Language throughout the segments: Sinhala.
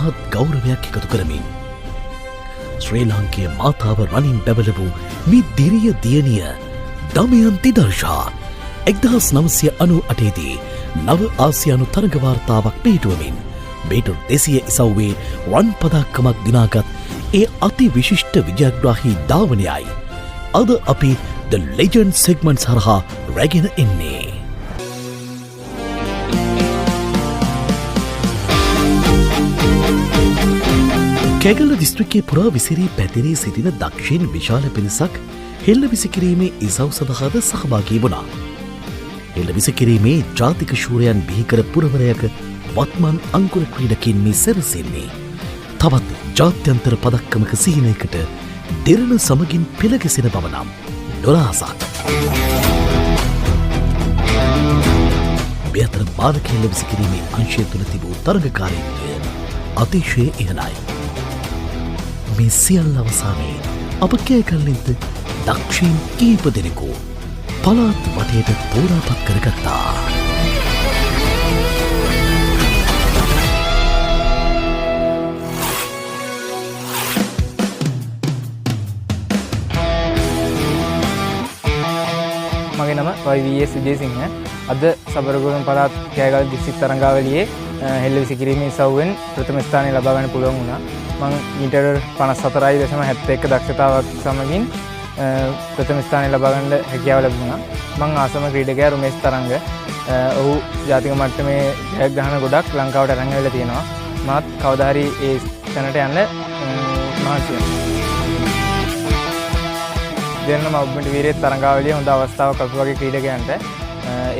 මහත් ගෞරවයක් එකතු කරමින් ශ්‍රී ලාංකීය මාතාව රනින් බැබලවූ මේ දිරිය දියණිය දමයන්ති දර්ශා 1998 දී නව ආසියානු තරග වාර්තාවක් පිහිටුවමින් මීටර් 200 ඉසව්වේ රන් පදක්කමක් දිනාගත් ඒ අති විශිෂ්ට විජයග්‍රාහී ධාවනයයි අද අපි The Legend segment හරහා රැගෙන එන්නේ. කැගල්ල දිස්ත්‍රික්කයේ පුරා විසිරී පැතිරී සිටින දක්ෂින් විශාල පිරිසක් හෙල්ල විසිකිරීමේ ඉසව් සඳහාද සහභාගී වුණා. හෙල්ල විසිකිරීමේ ජාතික ශූරයන් බිහිකර පුරවරයක වත්මන් අංකුර ක්‍රීඩකින් මේ සැරසෙන්නේ. තවත් ජාත්‍යන්තර පදක්කමක සිහිනයකට දෙරණ සමගින් පෙළගැසෙන බව නම් නොරහසක්. මේ අතර බාලක හෙල්ල විසිකිරීමේ අංශය තුළ තිබූ තරගකාරීත්වය අතිශය ඉහළයි. මේ සියල්ල අවසානයේ අප කෑගල්ලෙන්ද දක්ෂීන් කීප දෙනෙකු පළාත් වටයට තෝරාපත් කරගත්තා. මගේ නම YVS විජේසිංහ. අද සබරගොඩම පළාත් කෑගල්ල දිස්ත්‍රික් තරඟාවලියේ හෙල්ල විසිකිරීමේ ඉසව්වෙන් ප්‍රථම ස්ථානය ලබා ගන්න පුළුවන් වුණා. මම මීටර් 54.71 දක්ෂතාවක් සමගින් ප්‍රථම ස්ථානය ලබා ගන්න හැකියාව ලැබුණා. මම ආසම ක්‍රීඩකයා රුමේෂ් තරංග. ඔහු ජාතික මට්ටමේ ජයග්‍රහණ ගොඩක් ලංකාවට අරන් ඇවිල්ලා තියෙනවා. මාත් කවදා හරි ඒ තැනට යන්න මහන්සි වෙනවා. දෙන්නම ඔබ්බට වීරයේ තරඟාවලියේ හොඳ අවස්ථාවක් අපි වගේ ක්‍රීඩකයන්ට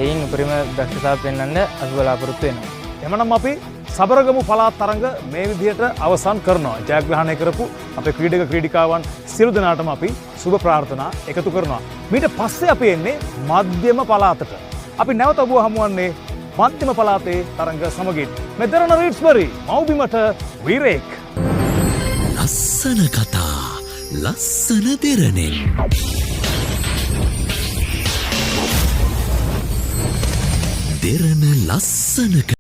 එයින් උපරිම දක්ෂතාව පෙන්වන්න අපි බලාපොරොත්තු වෙනවා. එමනම් අපි සබරගමු පළාත් තරඟ මේ විදිහට අවසන් කරනවා. ජයග්‍රහණය කරපු අපේ ක්‍රීඩක ක්‍රීඩිකාවන් සියලු දෙනාටම අපි සුබ ප්‍රාර්ථනා එකතු කරනවා. ඊට පස්සේ අපි එන්නේ මධ්‍යම පළාතට. අපි නැවත ඔබව හමුවන්නේ මධ්‍යම පළාතේ තරඟ සමගින්. මෙතරණ රීඩ්ස්බරි මව්බිමට වීරයෙක්. ලස්සන කතා ලස්සන දෙරණෙන් දෙරණ ලස්සන